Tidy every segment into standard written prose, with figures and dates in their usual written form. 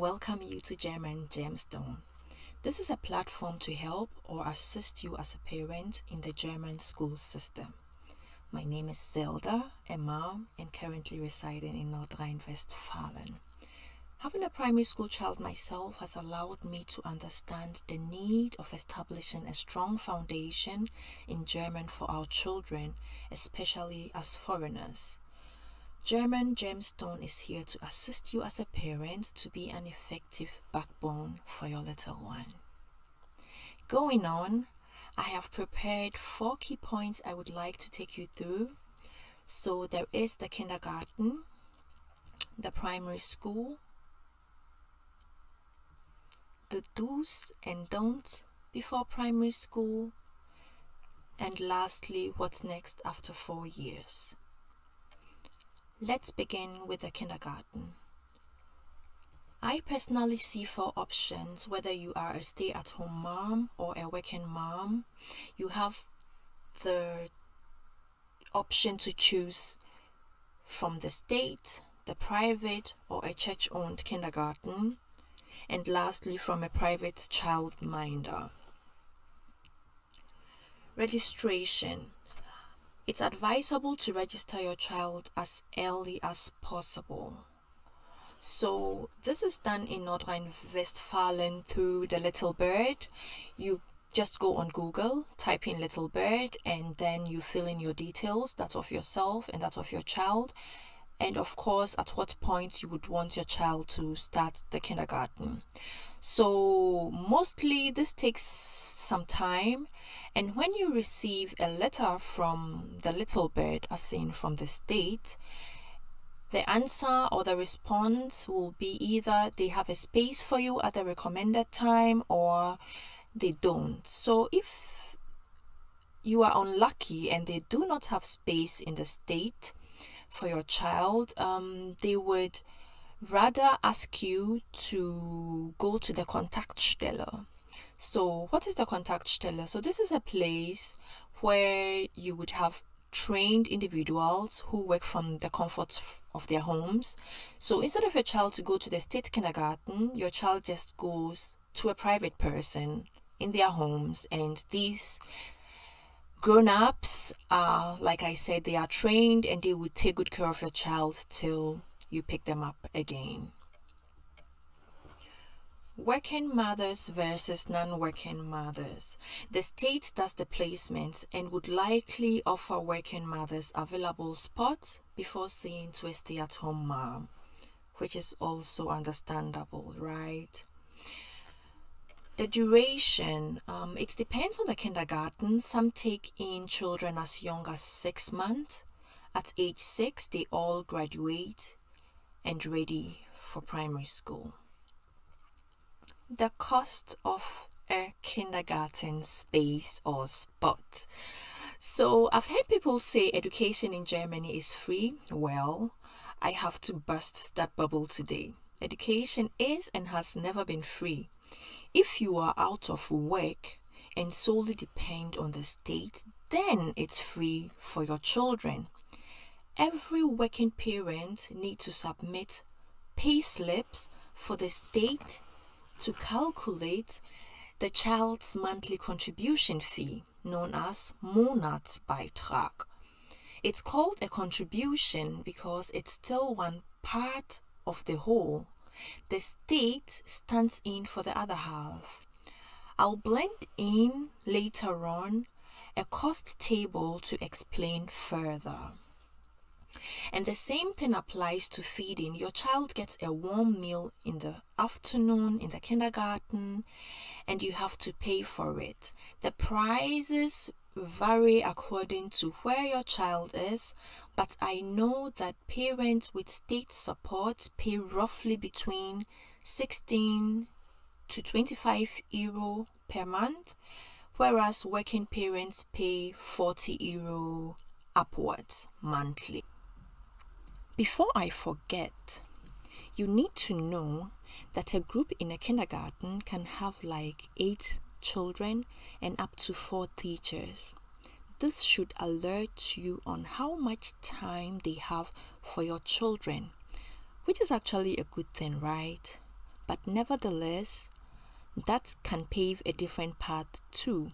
welcome you to German Gemstone. This is a platform to help or assist you as a parent in the German school system. My name is Zelda, a mom, and currently residing in North Rhine-Westphalen. Having a primary school child myself has allowed me to understand the need of establishing a strong foundation in German for our children, especially as foreigners. German Gemstone is here to assist you as a parent to be an effective backbone for your little one. Going on, I have prepared 4 key points I would like to take you through. So there is the kindergarten, the primary school, the do's and don'ts before primary school, and lastly, what's next after 4 years. Let's begin with the kindergarten. I personally see 4 options whether you are a stay-at-home mom or a working mom. You have the option to choose from the state, the private, or a church-owned kindergarten, and lastly from a private childminder. Registration. It's advisable to register your child as early as possible. So this is done in North Rhine-Westphalen through the Little Bird. You just go on Google, type in Little Bird, and then you fill in your details, that of yourself and that of your child, and of course at what point you would want your child to start the kindergarten. So mostly this takes some time, and when you receive a letter from the Little Bird, as in from the state, the answer or the response will be either they have a space for you at the recommended time or they don't. So if you are unlucky and they do not have space in the state for your child, they would rather ask you to go to the Kontaktstelle. So what is the Kontaktstelle? So this is a place where you would have trained individuals who work from the comforts of their homes. So instead of your child to go to the state kindergarten, your child just goes to a private person in their homes, and these grown-ups are, like I said, they are trained and they will take good care of your child till you pick them up again. Working mothers versus non-working mothers. The state does the placement and would likely offer working mothers available spots before seeing to a stay-at-home mom, which is also understandable, right? The duration, it depends on the kindergarten. Some take in children as young as 6 months. At age 6, they all graduate and ready for primary school. The cost of a kindergarten space or spot. So I've heard people say education in Germany is free. Well, I have to burst that bubble today. Education is and has never been free. If you are out of work and solely depend on the state, then it's free for your children. Every working parent needs to submit pay slips for the state to calculate the child's monthly contribution fee, known as Monatsbeitrag. It's called a contribution because it's still one part of the whole. The state stands in for the other half. I'll blend in later on a cost table to explain further. And the same thing applies to feeding. Your child gets a warm meal in the afternoon in the kindergarten, and you have to pay for it. The prices vary according to where your child is, but I know that parents with state support pay roughly between 16 to 25 euro per month, whereas working parents pay 40 euro upwards monthly. Before I forget, you need to know that a group in a kindergarten can have like 8 children and up to 4 teachers. This should alert you on how much time they have for your children, which is actually a good thing, right? but nevertheless, that can pave a different path too.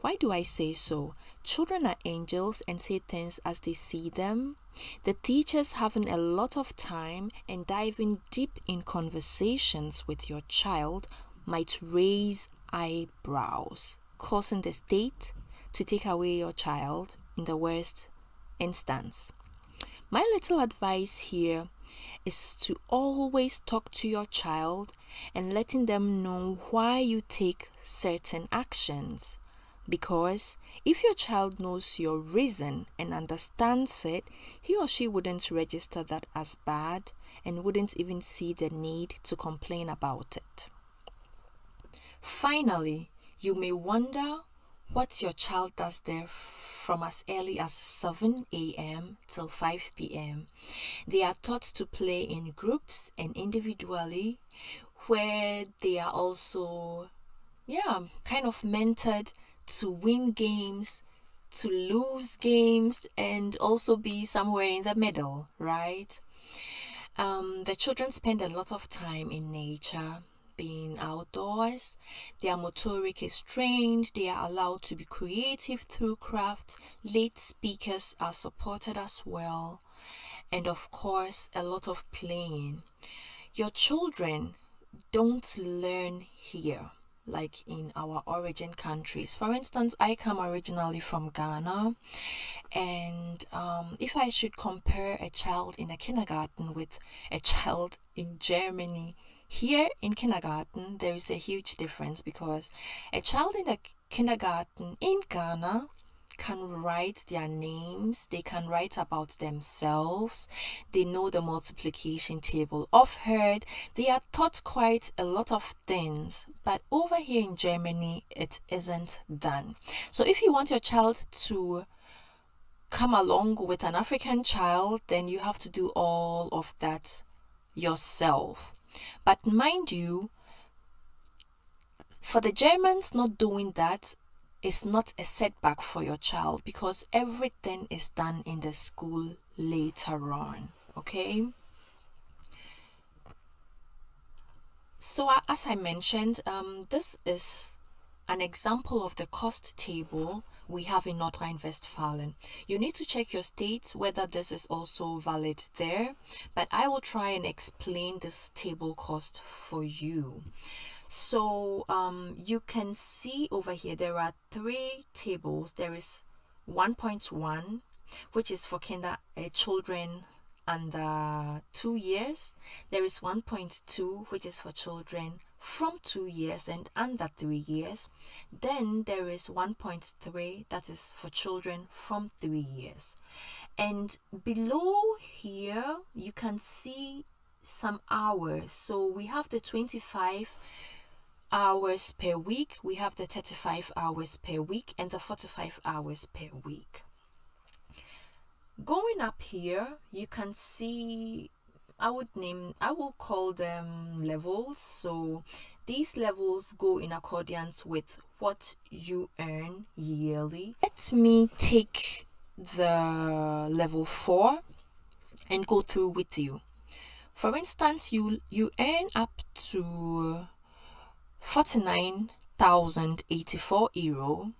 Why do I say so? Children are angels and say things as they see them. The teachers having a lot of time and diving deep in conversations with your child might raise eyebrows, causing the state to take away your child in the worst instance. My little advice here is to always talk to your child and letting them know why you take certain actions. Because if your child knows your reason and understands it, he or she wouldn't register that as bad and wouldn't even see the need to complain about it. Finally, you may wonder what your child does there from as early as 7 a.m. till 5 p.m. They are taught to play in groups and individually, where they are also, kind of mentored to win games, to lose games, and also be somewhere in the middle, right? The children spend a lot of time in nature, being outdoors. Their motoric is trained. They are allowed to be creative through crafts. Late speakers are supported as well. And of course, a lot of playing. Your children don't learn here like in our origin countries. For instance, I come originally from Ghana, and if I should compare a child in a kindergarten with a child in Germany, here in kindergarten there is a huge difference, because a child in the kindergarten in Ghana can write their names, they can write about themselves, they know the multiplication table off heard, they are taught quite a lot of things. But over here in Germany, it isn't done. So if you want your child to come along with an African child, then you have to do all of that yourself. But mind you, for the Germans, not doing that is not a setback for your child, because everything is done in the school later on. Okay, so as I mentioned, this is an example of the cost table we have in North Rhine-Westphalia. You need to check your state whether this is also valid there, but I will try and explain this table cost for you. So you can see over here there are three tables. There is 1.1, which is for children under 2 years. There is 1.2, which is for children from 2 years and under 3 years. Then there is 1.3, that is for children from 3 years. And below here you can see some hours. So we have the 25 hours per week, we have the 35 hours per week, and the 45 hours per week. Going up here, you can see, I will call them levels. So these levels go in accordance with what you earn yearly. Let me take the level 4 and go through with you. For instance, you earn up to 49,084 euro,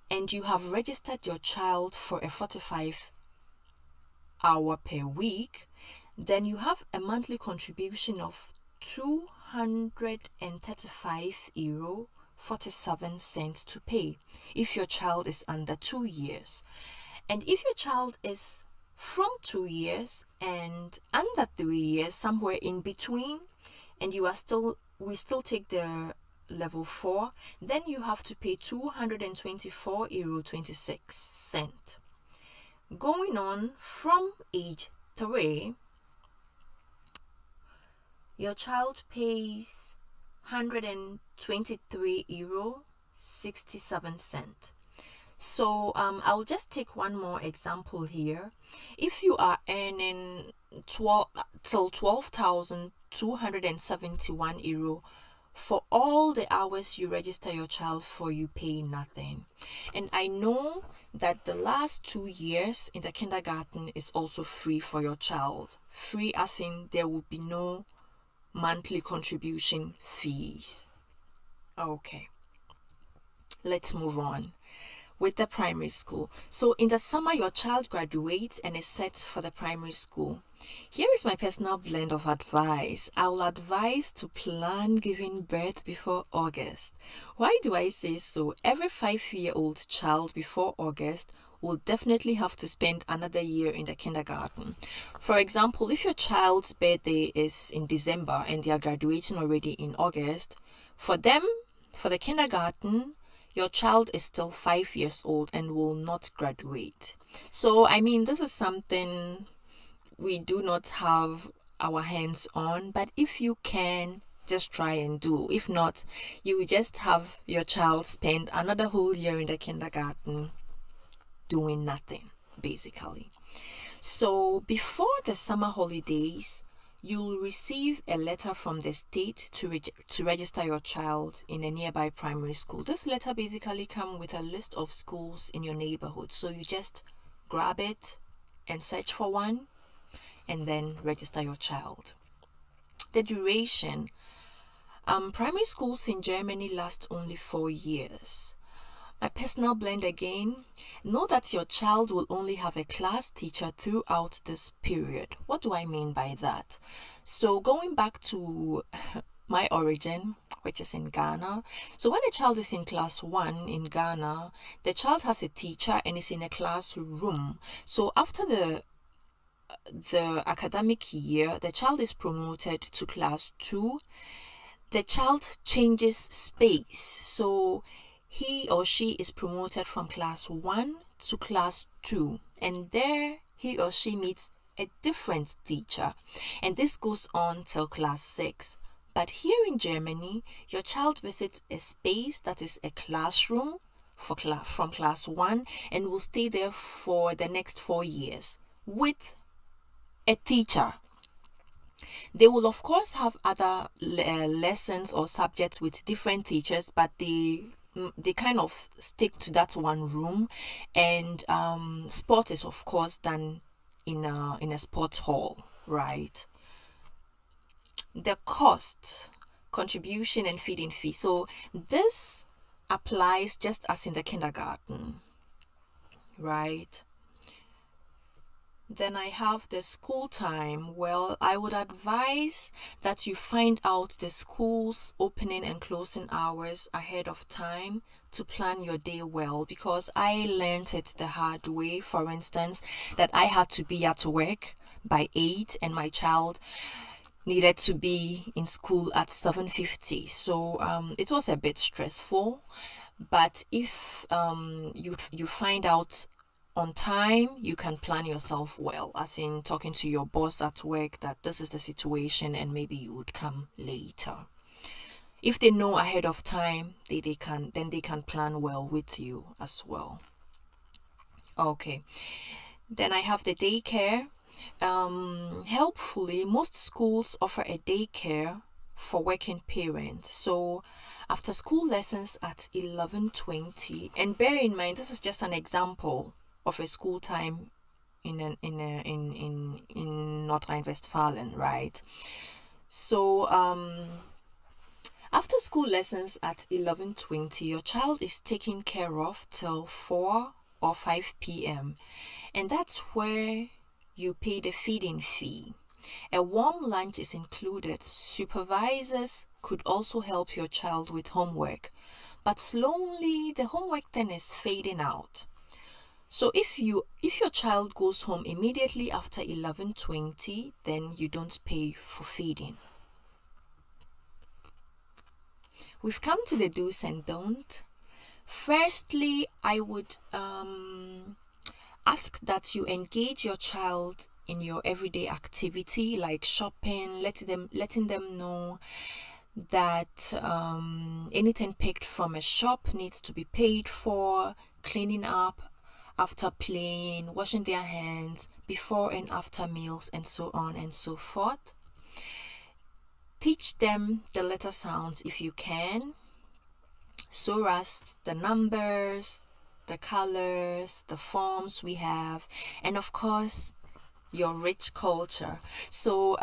and you have registered your child for a 45 hour per week. Then you have a monthly contribution of 235 euro 47 cents to pay if your child is under 2 years. And if your child is from 2 years and under 3 years, somewhere in between, and we still take the level 4, then you have to pay 224 euro 26 cent. Going on from age 3, your child pays 123 euro 67 cent. So I'll just take one more example here. If you are earning 12,271 euro for all the hours you register your child for, you pay nothing. And I know that the last 2 years in the kindergarten is also free for your child. Free as in there will be no monthly contribution fees. Okay, let's move on with the primary school. So in the summer, your child graduates and is set for the primary school. Here is my personal blend of advice. I will advise to plan giving birth before August. Why do I say so? Every 5-year-old child before August will definitely have to spend another year in the kindergarten. For example, if your child's birthday is in December and they are graduating already in August, for them, for the kindergarten, your child is still 5 years old and will not graduate. So, I mean, this is something we do not have our hands on, but if you can, just try and do. If not, you will just have your child spend another whole year in the kindergarten doing nothing, basically. So, before the summer holidays, you'll receive a letter from the state to register your child in a nearby primary school. This letter basically comes with a list of schools in your neighborhood. So you just grab it and search for one and then register your child. The duration. Primary schools in Germany last only 4 years. My personal blend again, know that your child will only have a class teacher throughout this period. What do I mean by that? So going back to my origin, which is in Ghana. So when a child is in class 1 in Ghana, the child has a teacher and is in a classroom. So after the academic year, the child is promoted to class 2. The child changes space. So he or she is promoted from class 1 to class 2, and there he or she meets a different teacher, and this goes on till class 6. But here in Germany, your child visits a space that is a classroom from class 1 and will stay there for the next 4 years with a teacher. They will of course have other lessons or subjects with different teachers, but they kind of stick to that one room, and sport is of course done in a sport hall, right? The cost, contribution and feeding fee. So this applies just as in the kindergarten, right? Then I have the school time. Well, I would advise that you find out the school's opening and closing hours ahead of time to plan your day well, because I learned it the hard way. For instance, that I had to be at work by 8 and my child needed to be in school at 7:50. So it was a bit stressful. But if you find out on time, you can plan yourself well, as in talking to your boss at work that this is the situation and maybe you would come later. If they know ahead of time, they can plan well with you as well. Okay, then I have the daycare. Helpfully, most schools offer a daycare for working parents. So after school lessons at 11:20, and bear in mind this is just an example of a school time in North Rhine-Westphalia, right? So after school lessons at 11:20, your child is taken care of till 4 or 5 p.m. and that's where you pay the feeding fee. A warm lunch is included. Supervisors could also help your child with homework, but slowly the homework then is fading out. So if your child goes home immediately after 11:20, then you don't pay for feeding. We've come to the do's and don'ts. Firstly, I would ask that you engage your child in your everyday activity like shopping, letting them know that anything picked from a shop needs to be paid for, cleaning up after playing, washing their hands before and after meals, and so on and so forth. Teach them the letter sounds if you can, so as the numbers, the colors, the forms we have, and of course your rich culture. So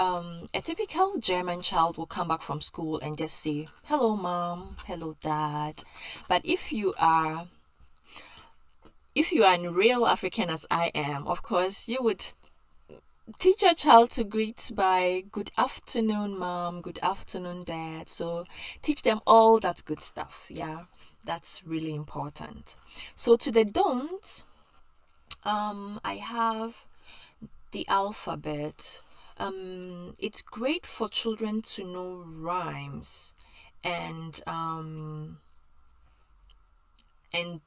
a typical German child will come back from school and just say, hello mom, hello dad. But if you are a real African as I am, of course, you would teach your child to greet by good afternoon mom, good afternoon dad. So teach them all that good stuff. Yeah, that's really important. So to the don'ts, I have the alphabet. It's great for children to know rhymes, and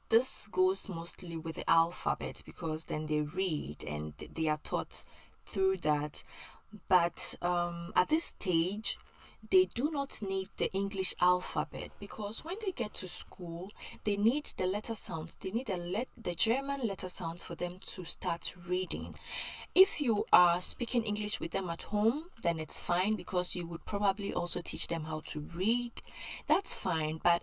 this goes mostly with the alphabet because then they read and they are taught through that. But at this stage, they do not need the English alphabet, because when they get to school, they need the letter sounds. They need the German letter sounds for them to start reading. If you are speaking English with them at home, then it's fine, because you would probably also teach them how to read. That's fine. But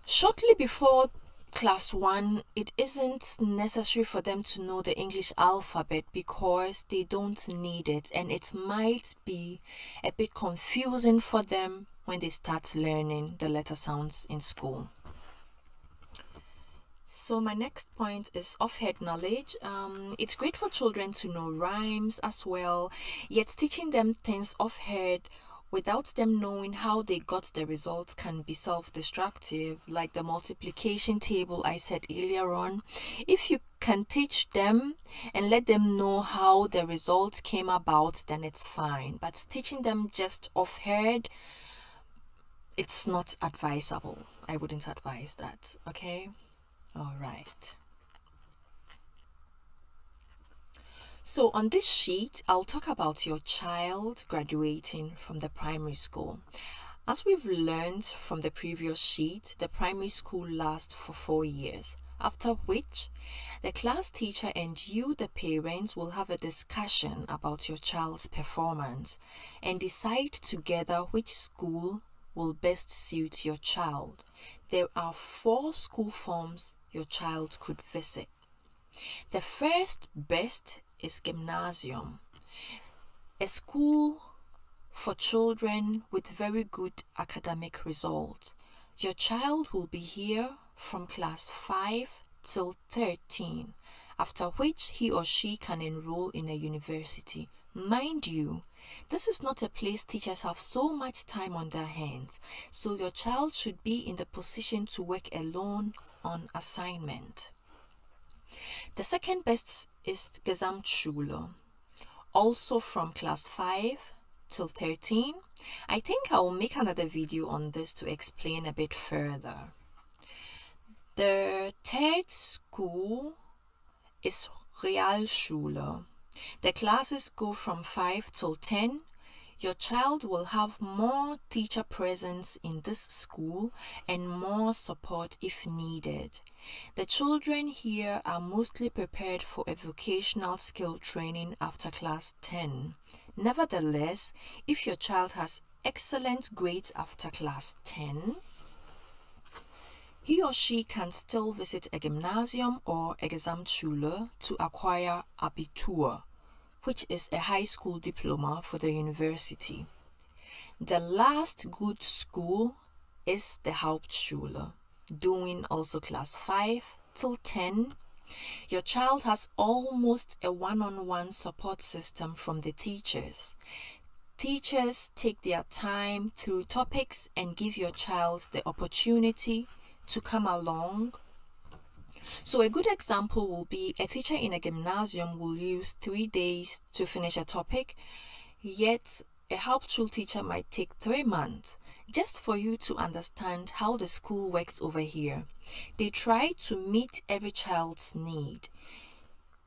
shortly before class 1, it isn't necessary for them to know the English alphabet, because they don't need it, and it might be a bit confusing for them when they start learning the letter sounds in school. So my next point is off-head knowledge. It's great for children to know rhymes as well, yet teaching them things off-head without them knowing how they got the results can be self-destructive, like the multiplication table I said earlier on. If you can teach them and let them know how the results came about, then it's fine. But teaching them just off-head, it's not advisable. I wouldn't advise that, okay? All right. So on this sheet, I'll talk about your child graduating from the primary school. As we've learned from the previous sheet, the primary school lasts for 4 years, after which the class teacher and you, the parents, will have a discussion about your child's performance and decide together which school will best suit your child. There are 4 school forms your child could visit. The first best is gymnasium, a school for children with very good academic results. Your child will be here from class 5 till 13, after which he or she can enroll in a university. Mind you, this is not a place teachers have so much time on their hands, so your child should be in the position to work alone on assignment. The second best is Gesamtschule, also from class 5 till 13. I think I will make another video on this to explain a bit further. The third school is Realschule. The classes go from 5 till 10. Your child will have more teacher presence in this school and more support if needed. The children here are mostly prepared for a vocational skill training after class 10. Nevertheless, if your child has excellent grades after class 10, he or she can still visit a gymnasium or a Gesamtschule to acquire Abitur, which is a high school diploma for the university. The last good school is the Hauptschule, doing also class 5 till 10. Your child has almost a one-on-one support system from the teachers. Teachers take their time through topics and give your child the opportunity to come along. So a good example will be a teacher in a gymnasium will use 3 days to finish a topic, yet a Hauptschule teacher might take 3 months just for you to understand how the school works over here. They try to meet every child's need.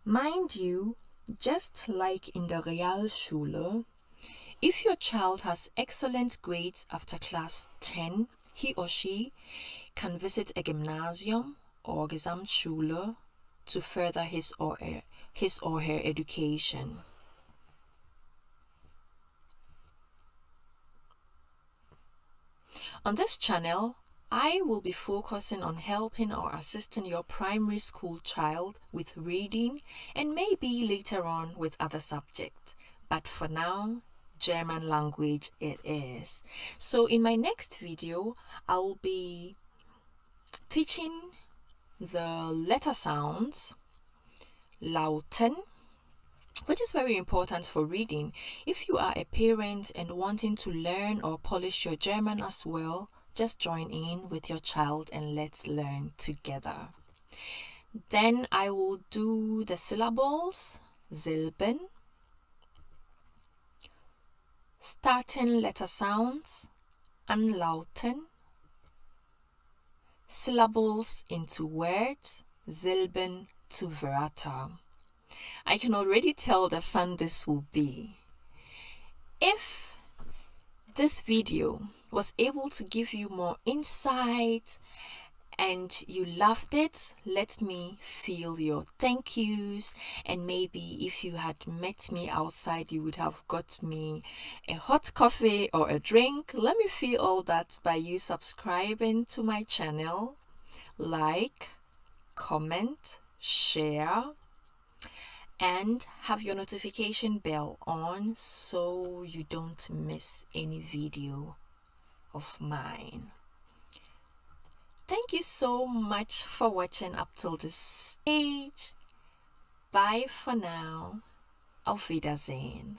Mind you, just like in the Realschule, if your child has excellent grades after class 10, he or she can visit a gymnasium or Gesamtschule to further his or her education. On this channel, I will be focusing on helping or assisting your primary school child with reading and maybe later on with other subjects. But for now, German language it is. So in my next video, I'll be teaching the letter sounds, Lauten, which is very important for reading. If you are a parent and wanting to learn or polish your German as well, just join in with your child and let's learn together. Then I will do the syllables, Silben, starting letter sounds, Anlauten, syllables into words, Silben to Wörter. I can already tell the fun this will be. If this video was able to give you more insight and you loved it, let me feel your thank yous. And maybe if you had met me outside, you would have got me a hot coffee or a drink. Let me feel all that by you subscribing to my channel. Like, comment, share, and have your notification bell on so you don't miss any video of mine. Thank you so much for watching up till this stage. Bye for now. Auf Wiedersehen.